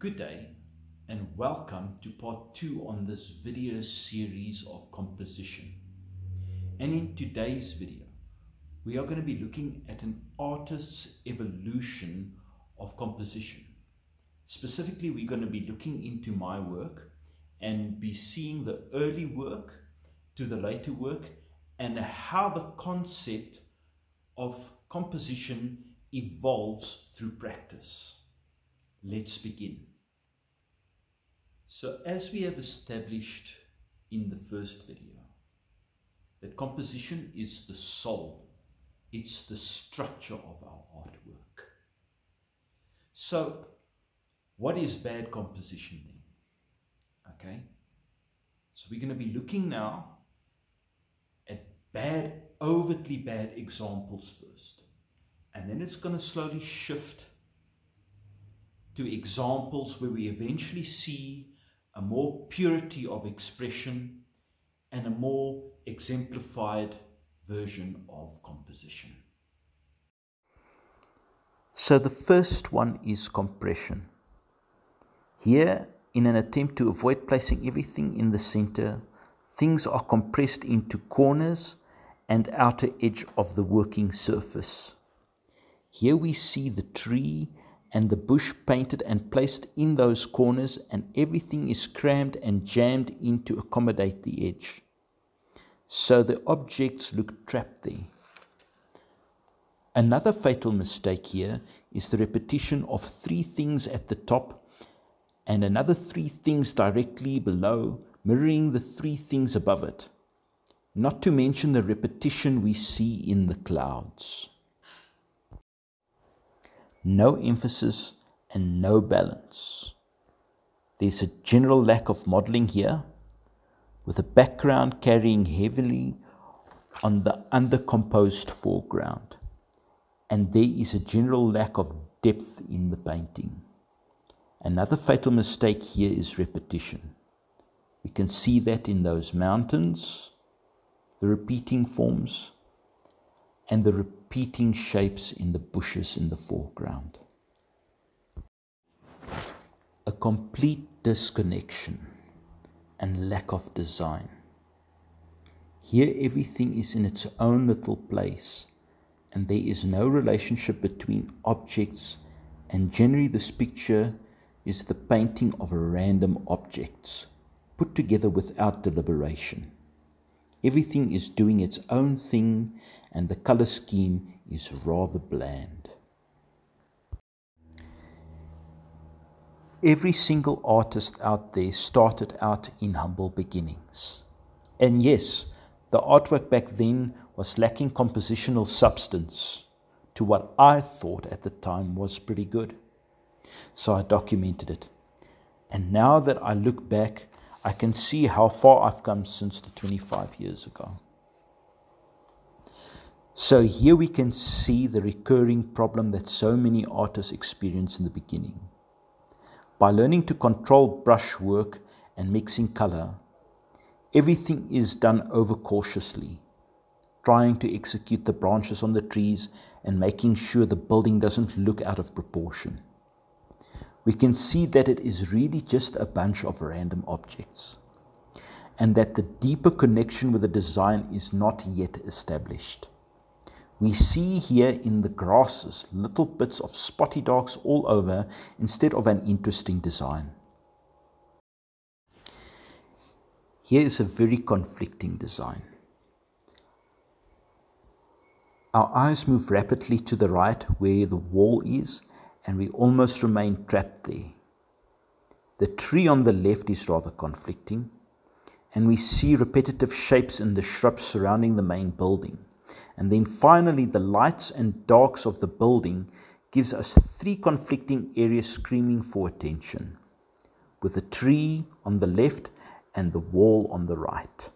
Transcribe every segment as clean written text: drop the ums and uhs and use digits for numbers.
Good day and welcome to part 2 on this video series of composition. And in today's video, we are going to be looking at an artist's evolution of composition. Specifically, we're going to be looking into my work and be seeing the early work to the later work and how the concept of composition evolves through practice. Let's begin. So as we have established in the first video, that composition is the soul, it's the structure of our artwork. So what is bad composition then? Okay, so we're going to be looking now at overtly bad examples first, and then it's going to slowly shift to examples where we eventually see a more purity of expression and a more exemplified version of composition. So the first one is compression. Here, in an attempt to avoid placing everything in the center, things are compressed into corners and outer edge of the working surface. Here we see the tree and the bush painted and placed in those corners, and everything is crammed and jammed in to accommodate the edge. So the objects look trapped there. Another fatal mistake here is the repetition of 3 things at the top and another 3 things directly below, mirroring the 3 things above it. Not to mention the repetition we see in the clouds. No emphasis and no balance. There's a general lack of modeling here, with a background carrying heavily on the undercomposed foreground, and there is a general lack of depth in the painting. Another fatal mistake here is repetition. We can see that in those mountains, the repeating forms, and the repeating shapes in the bushes in the foreground. A complete disconnection and lack of design. Here everything is in its own little place, and there is no relationship between objects, and generally this picture is the painting of random objects put together without deliberation. Everything is doing its own thing, and the color scheme is rather bland. Every single artist out there started out in humble beginnings. And yes, the artwork back then was lacking compositional substance to what I thought at the time was pretty good. So I documented it. And now that I look back, I can see how far I've come since the 25 years ago. So here we can see the recurring problem that so many artists experience in the beginning. By learning to control brushwork and mixing color, everything is done overcautiously, trying to execute the branches on the trees and making sure the building doesn't look out of proportion. We can see that it is really just a bunch of random objects, and that the deeper connection with the design is not yet established. We see here in the grasses little bits of spotty darks all over instead of an interesting design. Here is a very conflicting design. Our eyes move rapidly to the right where the wall is, and we almost remain trapped there. The tree on the left is rather conflicting, and we see repetitive shapes in the shrubs surrounding the main building. And then finally the lights and darks of the building gives us 3 conflicting areas screaming for attention, with the tree on the left and the wall on the right.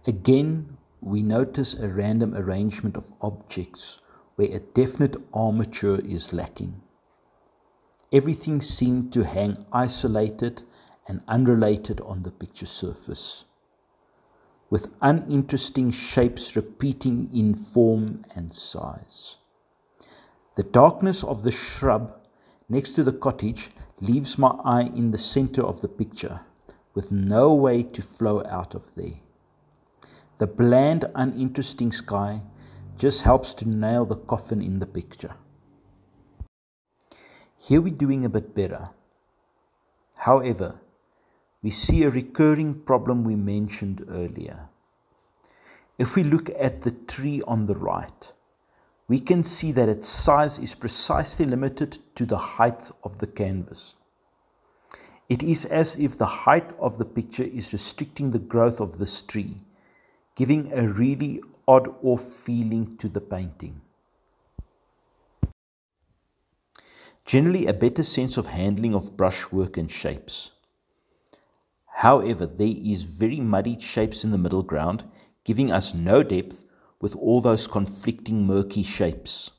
Again, we notice a random arrangement of objects where a definite armature is lacking. Everything seemed to hang isolated and unrelated on the picture surface, with uninteresting shapes repeating in form and size. The darkness of the shrub next to the cottage leaves my eye in the center of the picture, with no way to flow out of there. The bland, uninteresting sky just helps to nail the coffin in the picture. Here we're doing a bit better. However, we see a recurring problem we mentioned earlier. If we look at the tree on the right, we can see that its size is precisely limited to the height of the canvas. It is as if the height of the picture is restricting the growth of this tree, giving a really odd-off feeling to the painting. Generally, a better sense of handling of brushwork and shapes. However, there is very muddied shapes in the middle ground, giving us no depth with all those conflicting murky shapes.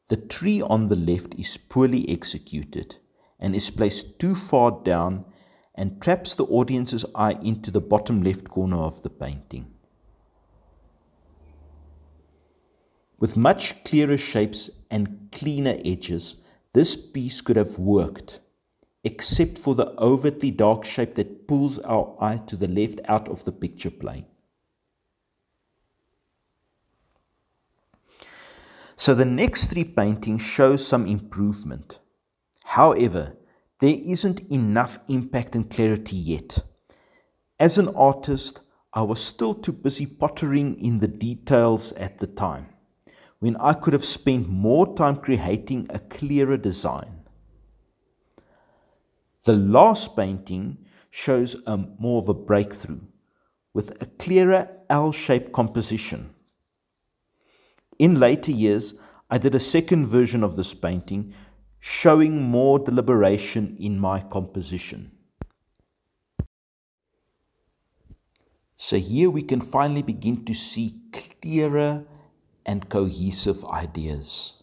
The tree on the left is poorly executed and is placed too far down and traps the audience's eye into the bottom left corner of the painting. With much clearer shapes and cleaner edges, this piece could have worked, except for the overtly dark shape that pulls our eye to the left out of the picture plane. So the next three paintings show some improvement. However, there isn't enough impact and clarity yet. As an artist, I was still too busy pottering in the details at the time, when I could have spent more time creating a clearer design. The last painting shows more of a breakthrough, with a clearer L-shaped composition. In later years, I did a second version of this painting, showing more deliberation in my composition. So here we can finally begin to see clearer and cohesive ideas.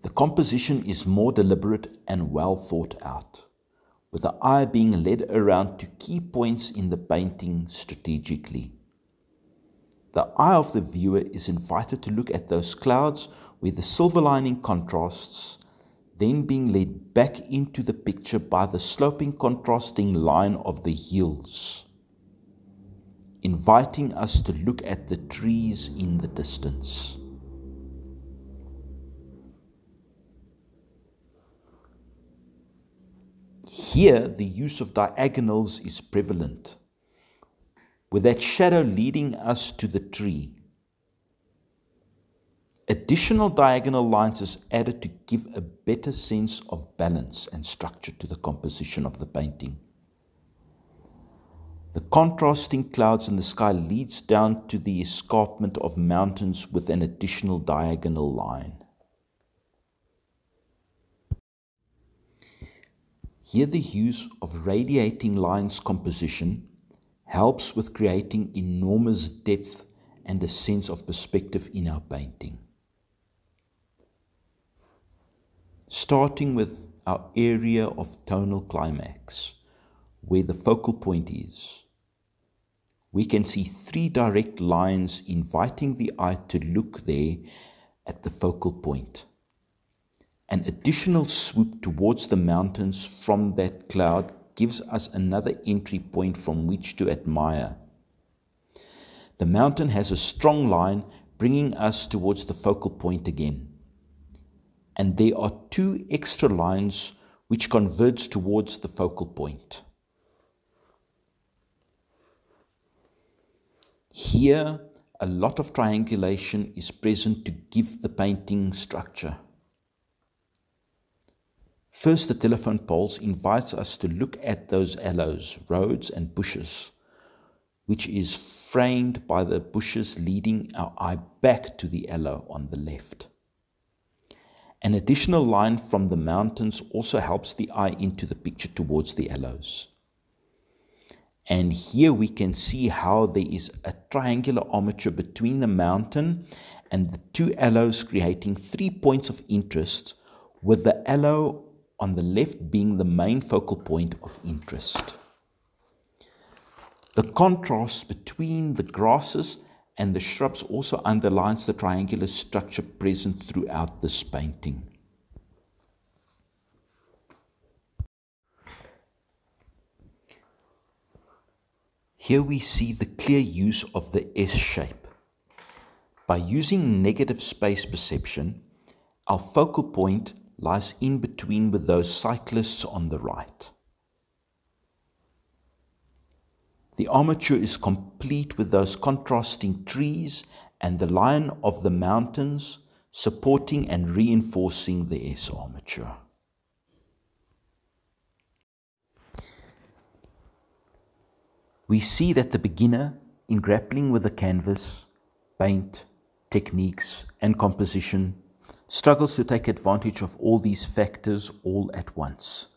The composition is more deliberate and well thought out, with the eye being led around to key points in the painting strategically. The eye of the viewer is invited to look at those clouds where the silver lining contrasts, then being led back into the picture by the sloping contrasting line of the hills, inviting us to look at the trees in the distance. Here, the use of diagonals is prevalent, with that shadow leading us to the tree. Additional diagonal lines is added to give a better sense of balance and structure to the composition of the painting. The contrasting clouds in the sky leads down to the escarpment of mountains with an additional diagonal line. Here the use of radiating lines composition helps with creating enormous depth and a sense of perspective in our painting. Starting with our area of tonal climax, where the focal point is, we can see three direct lines inviting the eye to look there at the focal point. An additional swoop towards the mountains from that cloud gives us another entry point from which to admire. The mountain has a strong line bringing us towards the focal point again. And there are two extra lines which converge towards the focal point. Here, a lot of triangulation is present to give the painting structure. First, the telephone poles invites us to look at those aloes, roads and bushes, which is framed by the bushes leading our eye back to the aloe on the left. An additional line from the mountains also helps the eye into the picture towards the aloes. And here we can see how there is a triangular armature between the mountain and the two aloes, creating 3 points of interest, with the aloe on the left being the main focal point of interest. The contrast between the grasses and the shrubs also underlines the triangular structure present throughout this painting. Here we see the clear use of the S shape. By using negative space perception, our focal point lies in between with those cyclists on the right. The armature is complete with those contrasting trees and the line of the mountains supporting and reinforcing the S armature. We see that the beginner, in grappling with the canvas, paint, techniques and composition, struggles to take advantage of all these factors all at once.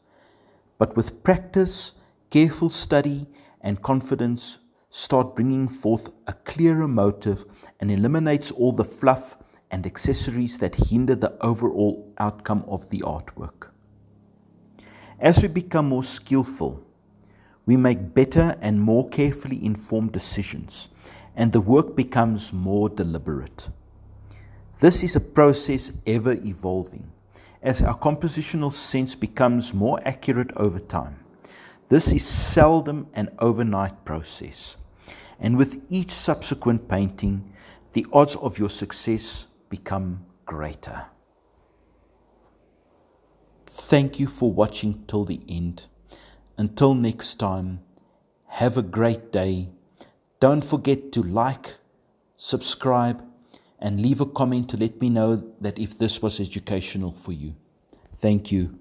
But with practice, careful study and confidence, start bringing forth a clearer motive and eliminates all the fluff and accessories that hinder the overall outcome of the artwork. As we become more skillful, we make better and more carefully informed decisions, and the work becomes more deliberate. This is a process ever evolving, as our compositional sense becomes more accurate over time. This is seldom an overnight process, and with each subsequent painting, the odds of your success become greater. Thank you for watching till the end. Until next time, have a great day. Don't forget to like, subscribe, and leave a comment to let me know that if this was educational for you. Thank you.